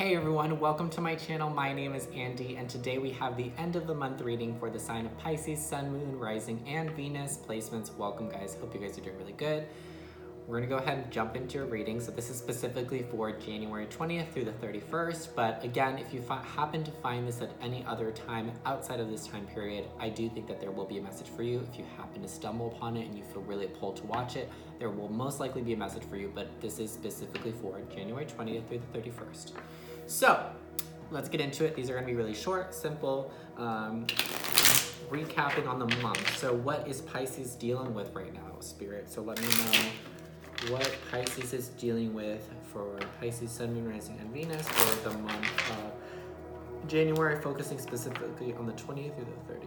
Hey everyone, welcome to my channel. My name is Andy, and today we have the end of the month reading for the sign of Pisces, Sun, Moon, Rising, and Venus placements. Welcome guys, hope you guys are doing really good. We're gonna go ahead and jump into your reading. So this is specifically for January 20th through the 31st. But again, if you happen to find this at any other time outside of this time period, I do think that there will be a message for you. If you happen to stumble upon it and you feel really pulled to watch it, there will most likely be a message for you, but this is specifically for January 20th through the 31st. So let's get into it. These are gonna be really short, simple, recapping on the month. So what is Pisces dealing with right now, Spirit? So let me know what Pisces is dealing with for Pisces, Sun, Moon, Rising, and Venus for the month of January, focusing specifically on the 20th through the 31st.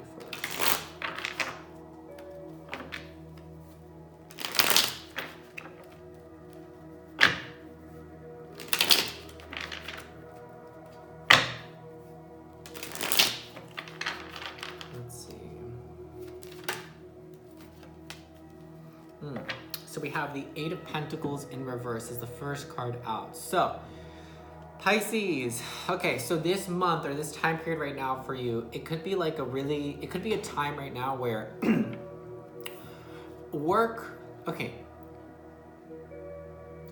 Let's see. So we have the Eight of Pentacles in reverse as the first card out. So Pisces, okay, so this month or this time period right now for you, it could be like it could be a time right now where okay,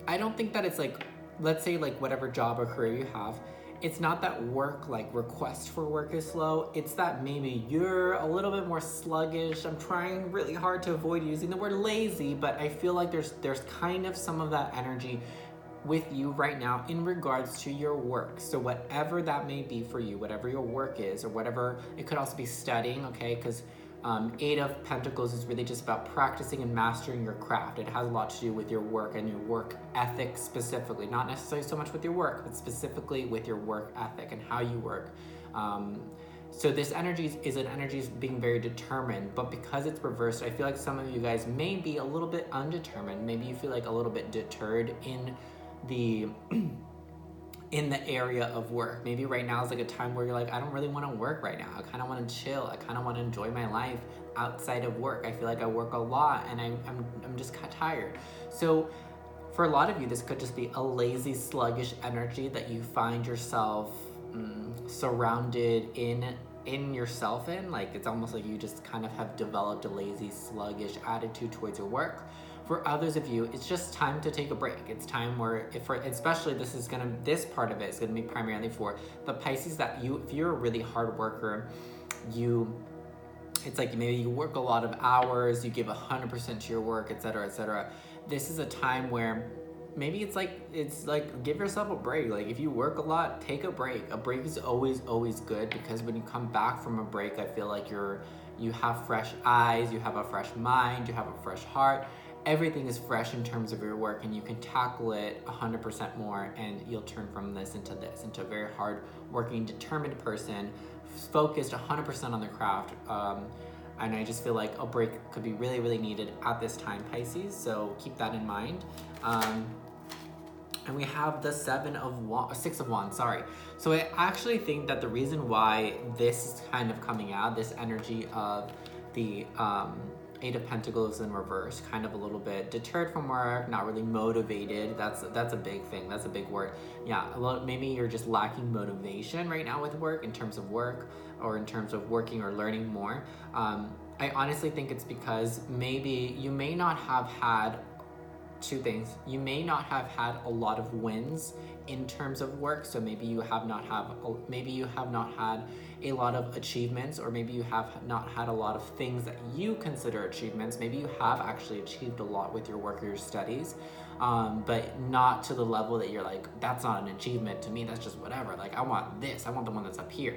I don't think that it's like, let's say like whatever job or career you have, it's not that work, like request for work is slow. It's that maybe you're a little bit more sluggish. I'm trying really hard to avoid using the word lazy, but I feel like there's kind of some of that energy with you right now in regards to your work. So whatever that may be for you, whatever your work is, or whatever, it could also be studying, okay? Because Eight of Pentacles is really just about practicing and mastering your craft. It has a lot to do with your work and your work ethic specifically, not necessarily so much with your work, but specifically with your work ethic and how you work. So this energy is an energy being very determined, but because it's reversed, I feel like some of you guys may be a little bit undetermined. Maybe you feel like a little bit deterred in the area of work. Maybe right now is like a time where you're like, I don't really want to work right now. I kind of want to chill. I kind of want to enjoy my life outside of work. I feel like I work a lot and I'm just kind of tired. So for a lot of you, this could just be a lazy, sluggish energy that you find yourself surrounded in yourself in. Like it's almost like you just kind of have developed a lazy, sluggish attitude towards your work. For others of you, it's just time to take a break. It's time where, especially this part of it is gonna be primarily for the Pisces that if you're a really hard worker, it's like maybe you work a lot of hours, you give 100% to your work, etc., etc. This is a time where maybe it's like give yourself a break. Like if you work a lot, take a break. A break is always good, because when you come back from a break, I feel like you have fresh eyes, you have a fresh mind, you have a fresh heart. Everything is fresh in terms of your work, and you can tackle it 100% more, and you'll turn from this into a very hard working, determined person, focused 100% on their craft. And I just feel like a break could be really, really needed at this time, Pisces. So keep that in mind. And we have the Six of Wands, sorry. So I actually think that the reason why this is kind of coming out, this energy of the Eight of Pentacles in reverse, kind of a little bit deterred from work, not really motivated. That's a big thing. That's a big word. Yeah, maybe you're just lacking motivation right now with work, in terms of work or in terms of working or learning more. I honestly think it's because maybe you may not have had two things. You may not have had a lot of wins in terms of work, so maybe you have not had a lot of achievements, or maybe you have not had a lot of things that you consider achievements. Maybe you have actually achieved a lot with your work or your studies, but not to the level that you're like, that's not an achievement to me, that's just whatever. Like I want this, I want the one that's up here.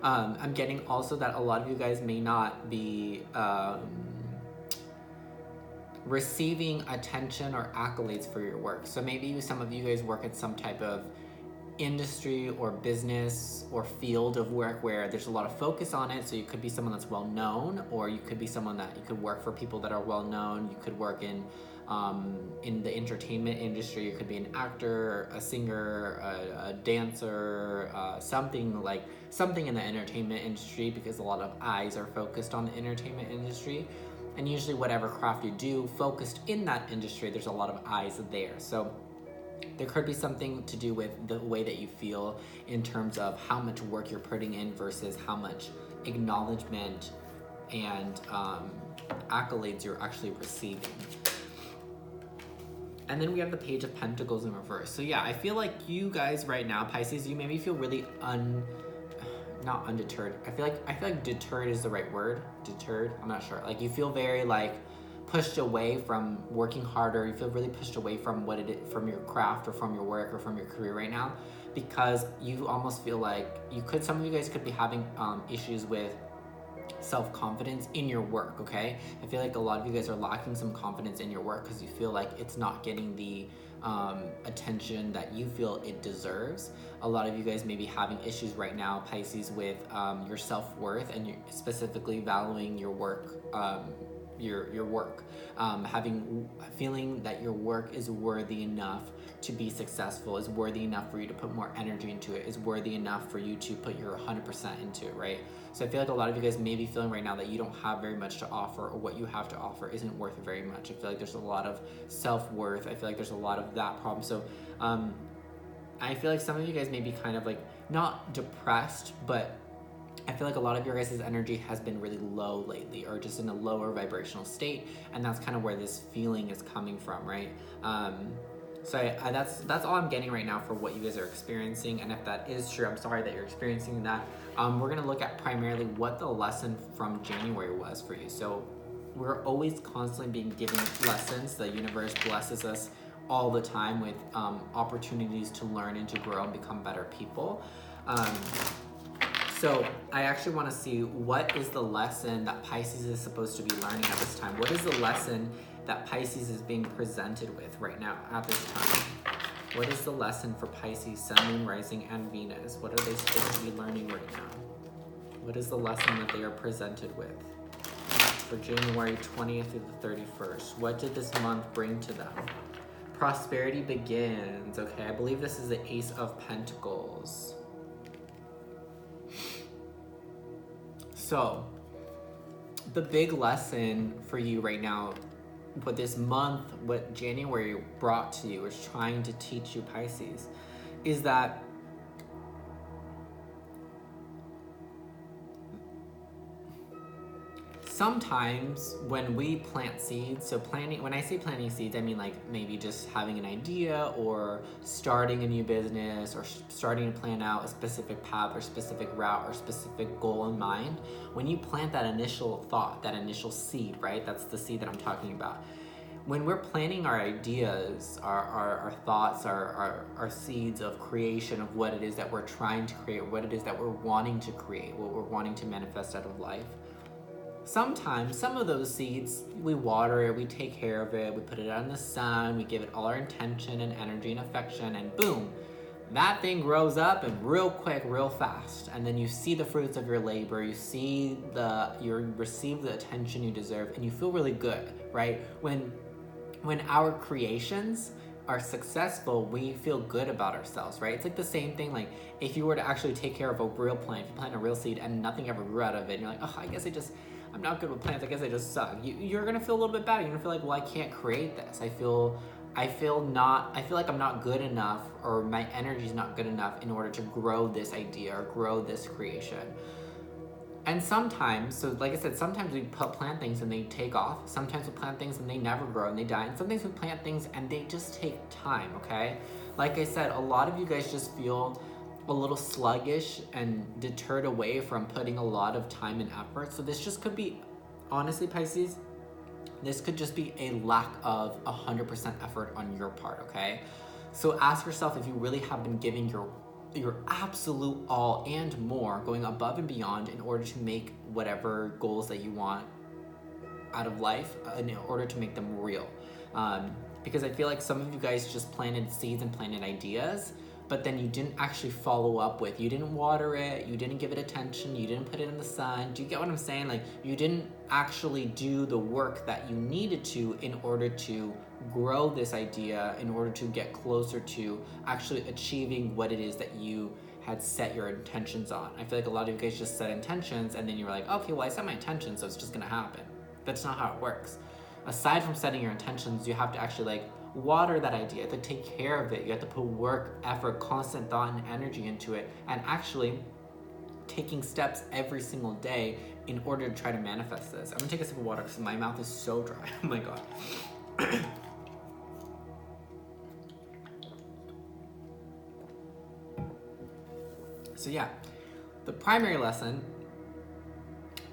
I'm getting also that a lot of you guys may not be receiving attention or accolades for your work. So maybe some of you guys work at some type of industry or business or field of work where there's a lot of focus on it. So you could be someone that's well known, or you could be someone that you could work for people that are well known. You could work in the entertainment industry. You could be an actor, a singer, a dancer, something in the entertainment industry, because a lot of eyes are focused on the entertainment industry. And usually whatever craft you do focused in that industry, there's a lot of eyes there. So There could be something to do with the way that you feel in terms of how much work you're putting in versus how much acknowledgement and accolades you're actually receiving. And then we have the Page of Pentacles in reverse. So yeah, I feel like you guys right now, Pisces, you maybe feel really not undeterred. I feel like deterred is the right word. Deterred, I'm not sure. Like you feel very like pushed away from working harder. You feel really pushed away from from your craft or from your work or from your career right now, because you almost feel like some of you guys could be having issues with self-confidence in your work. Okay, I feel like a lot of you guys are lacking some confidence in your work because you feel like it's not getting the attention that you feel it deserves. A lot of you guys may be having issues right now, Pisces, with your self-worth, and you're specifically valuing your work, your work, feeling that your work is worthy enough to be successful, is worthy enough for you to put more energy into it, is worthy enough for you to put your 100% into it, right? So I feel like a lot of you guys may be feeling right now that you don't have very much to offer, or what you have to offer isn't worth very much. I feel like there's a lot of self-worth. I feel like there's a lot of that problem. So I feel like some of you guys may be kind of like not depressed, but I feel like a lot of your guys' energy has been really low lately, or just in a lower vibrational state, and that's kind of where this feeling is coming from, right? So that's all I'm getting right now for what you guys are experiencing, and if that is true, I'm sorry that you're experiencing that. We're gonna look at primarily what the lesson from January was for you. So we're always constantly being given lessons. The universe blesses us all the time with opportunities to learn and to grow and become better people. So I actually want to see, what is the lesson that Pisces is supposed to be learning at this time? What is the lesson that Pisces is being presented with right now at this time? What is the lesson for Pisces, Sun, Moon, Rising, and Venus? What are they supposed to be learning right now? What is the lesson that they are presented with for January 20th through the 31st? What did this month bring to them? Prosperity begins. Okay, I believe this is the Ace of Pentacles. So, the big lesson for you right now, what this month, what January brought to you, is trying to teach you, Pisces, is that sometimes when we plant seeds, so when I say planting seeds, I mean like maybe just having an idea or starting a new business or starting to plan out a specific path or specific route or specific goal in mind. When you plant that initial thought, that initial seed, right? That's the seed that I'm talking about. When we're planting our ideas, our thoughts, our seeds of creation of what it is that we're trying to create, what it is that we're wanting to create, what we're wanting to manifest out of life, sometimes some of those seeds, we water it, we take care of it, we put it out in the sun, we give it all our intention and energy and affection, and boom, that thing grows up and real quick, real fast. And then you see the fruits of your labor, you receive the attention you deserve, and you feel really good, right? When our creations are successful, we feel good about ourselves, right? It's like the same thing, like if you were to actually take care of a real plant, if you plant a real seed and nothing ever grew out of it, and you're like, oh, I guess I'm not good with plants, I guess I just suck. You're gonna feel a little bit bad. You're gonna feel like, well, I can't create this. I feel like I'm not good enough, or my energy's not good enough in order to grow this idea or grow this creation. And sometimes, so like I said, sometimes we plant things and they take off. Sometimes we plant things and they never grow and they die. And sometimes we plant things and they just take time, okay? Like I said, a lot of you guys just feel a little sluggish and deterred away from putting a lot of time and effort. So this just could be, honestly, Pisces, this could just be a lack of 100% effort on your part, okay? So ask yourself if you really have been giving your absolute all and more, going above and beyond in order to make whatever goals that you want out of life, in order to make them real. Because I feel like some of you guys just planted seeds and planted ideas, but then you didn't actually follow up with, you didn't water it, you didn't give it attention, you didn't put it in the sun. Do you get what I'm saying? Like, you didn't actually do the work that you needed to in order to grow this idea, in order to get closer to actually achieving what it is that you had set your intentions on. I feel like a lot of you guys just set intentions and then you were like, okay, well, I set my intentions, so it's just gonna happen. That's not how it works. Aside from setting your intentions, you have to actually like water that idea, you have to take care of it, you have to put work, effort, constant thought and energy into it, and actually taking steps every single day in order to try to manifest this. I'm gonna take a sip of water because my mouth is so dry. Oh my god. So yeah, the primary lesson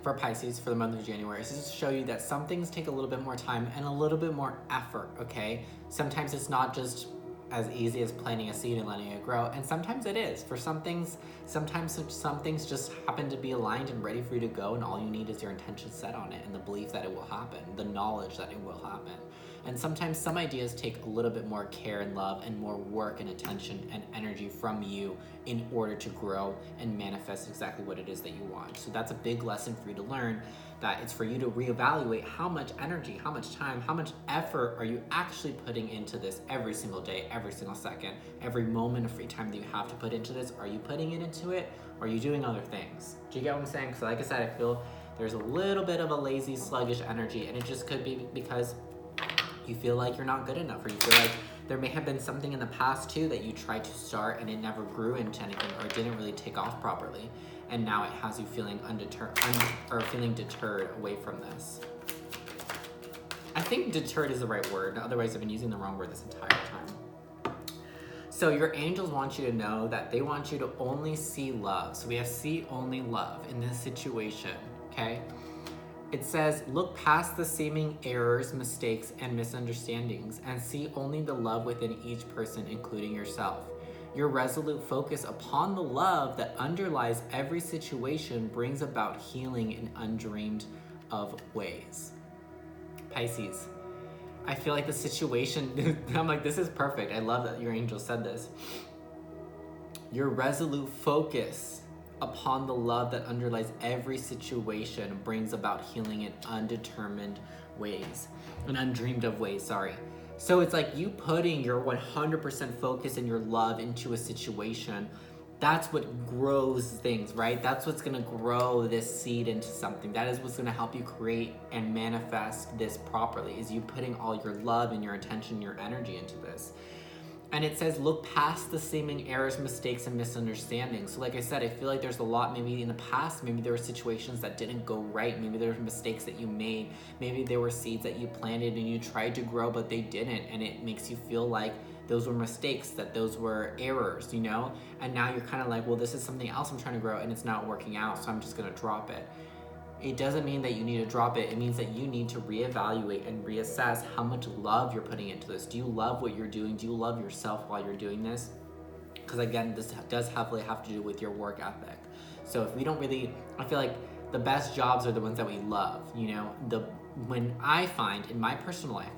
for Pisces for the month of January is just to show you that some things take a little bit more time and a little bit more effort, okay? Sometimes it's not just as easy as planting a seed and letting it grow, and sometimes it is. For some things, sometimes some things just happen to be aligned and ready for you to go, and all you need is your intention set on it and the belief that it will happen, the knowledge that it will happen. And sometimes some ideas take a little bit more care and love and more work and attention and energy from you in order to grow and manifest exactly what it is that you want. So that's a big lesson for you to learn, that it's for you to reevaluate how much energy, how much time, how much effort are you actually putting into this every single day, every single second, every moment of free time that you have to put into this. Are you putting it into it, or are you doing other things? Do you get what I'm saying? So like I said, I feel there's a little bit of a lazy, sluggish energy, and it just could be because you feel like you're not good enough, or you feel like there may have been something in the past too that you tried to start and it never grew into anything, or it didn't really take off properly, and now it has you feeling feeling deterred away from this. I think deterred is the right word, otherwise I've been using the wrong word this entire time. So your angels want you to know that they want you to only see love. So we have see only love in this situation, okay? It says, look past the seeming errors, mistakes, and misunderstandings, and see only the love within each person, including yourself. Your resolute focus upon the love that underlies every situation brings about healing in undreamed of ways. Pisces, I feel like the situation, I'm like, this is perfect. I love that your angel said this. Your resolute focus upon the love that underlies every situation brings about healing in undreamed of ways, sorry. So it's like you putting your 100% focus and your love into a situation. That's what grows things, right? That's what's gonna grow this seed into something. That is what's gonna help you create and manifest this properly, is you putting all your love and your attention, your energy into this. And it says, look past the seeming errors, mistakes, and misunderstandings. So like I said, I feel like there's a lot maybe in the past, maybe there were situations that didn't go right. Maybe there were mistakes that you made. Maybe there were seeds that you planted and you tried to grow, but they didn't. And it makes you feel like those were mistakes, that those were errors, you know? And now you're kind of like, well, this is something else I'm trying to grow and it's not working out, so I'm just gonna drop it. It doesn't mean that you need to drop it. It means that you need to reevaluate and reassess how much love you're putting into this. Do you love what you're doing? Do you love yourself while you're doing this? Because again, this does heavily have to do with your work ethic. So if we don't really, I feel like the best jobs are the ones that we love, you know? When I find in my personal life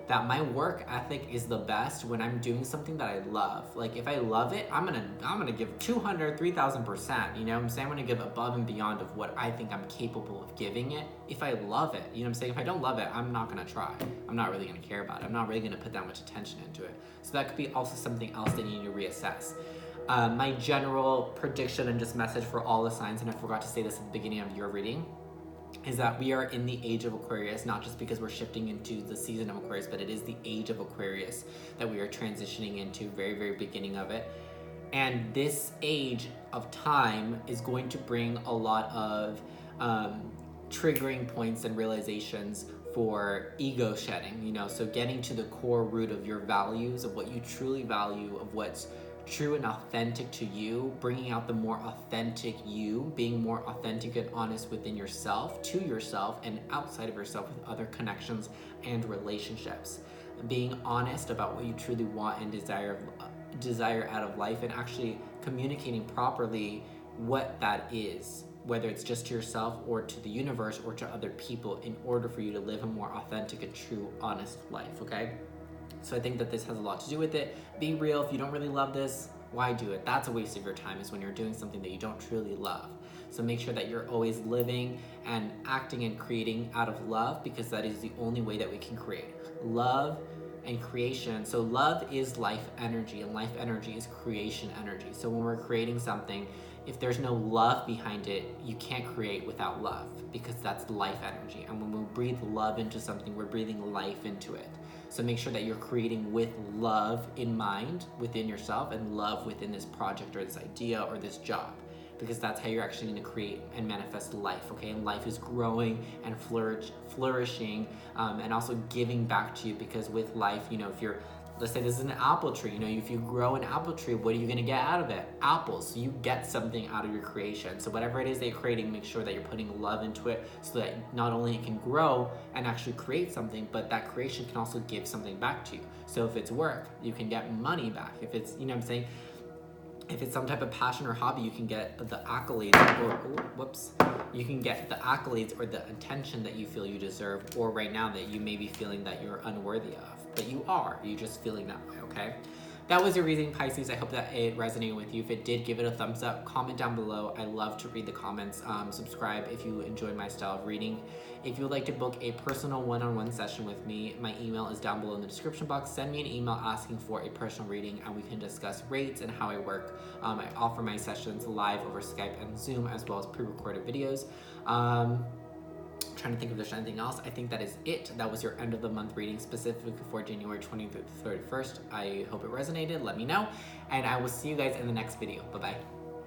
that my work ethic is the best when I'm doing something that I love. Like if I love it, I'm gonna give 200, 3,000%, you know what I'm saying? I'm gonna give above and beyond of what I think I'm capable of giving it if I love it, you know what I'm saying? If I don't love it, I'm not gonna try. I'm not really gonna care about it. I'm not really gonna put that much attention into it. So that could be also something else that you need to reassess. My general prediction and just message for all the signs, and I forgot to say this at the beginning of your reading, is that we are in the age of Aquarius, not just because we're shifting into the season of Aquarius, but it is the age of Aquarius that we are transitioning into, very, very beginning of it. And this age of time is going to bring a lot of triggering points and realizations for ego shedding, you know, so getting to the core root of your values, of what you truly value, of what's true and authentic to you, bringing out the more authentic you, being more authentic and honest within yourself, to yourself, and outside of yourself with other connections and relationships. Being honest about what you truly want and desire out of life, and actually communicating properly what that is, whether it's just to yourself or to the universe or to other people, in order for you to live a more authentic and true, honest life, okay? So I think that this has a lot to do with it. Be real. If you don't really love this, why do it? That's a waste of your time, is when you're doing something that you don't truly love. So make sure that you're always living and acting and creating out of love, because that is the only way that we can create. Love and creation. So love is life energy, and life energy is creation energy. So when we're creating something, if there's no love behind it, you can't create without love, because that's life energy. And when we breathe love into something, we're breathing life into it. So make sure that you're creating with love in mind within yourself and love within this project or this idea or this job, because that's how you're actually going to create and manifest life, okay? And life is growing and flourishing, and also giving back to you, because with life, you know, if you're, let's say this is an apple tree, you know, if you grow an apple tree, what are you going to get out of it? Apples. So you get something out of your creation. So whatever it is that you're creating, make sure that you're putting love into it, so that not only it can grow and actually create something, but that creation can also give something back to you. So if it's work, you can get money back. If it's, you know what I'm saying, if it's some type of passion or hobby, you can get the accolades, you can get the accolades or the attention that you feel you deserve, or right now that you may be feeling that you're unworthy of. But you're just feeling that way, okay? That was your reading, Pisces. I hope that it resonated with you. If it did, give it a thumbs up, comment down below. I love to read the comments. Subscribe if you enjoy my style of reading. If you would like to book a personal one-on-one session with me, my email is down below in the description box. Send me an email asking for a personal reading, and we can discuss rates and how I work. I offer my sessions live over Skype and Zoom, as well as pre-recorded videos. Trying to think if there's anything else. I think that is it. That was your end of the month reading specifically for January 20th to 31st. I hope it resonated. Let me know, and I will see you guys in the next video. Bye-bye.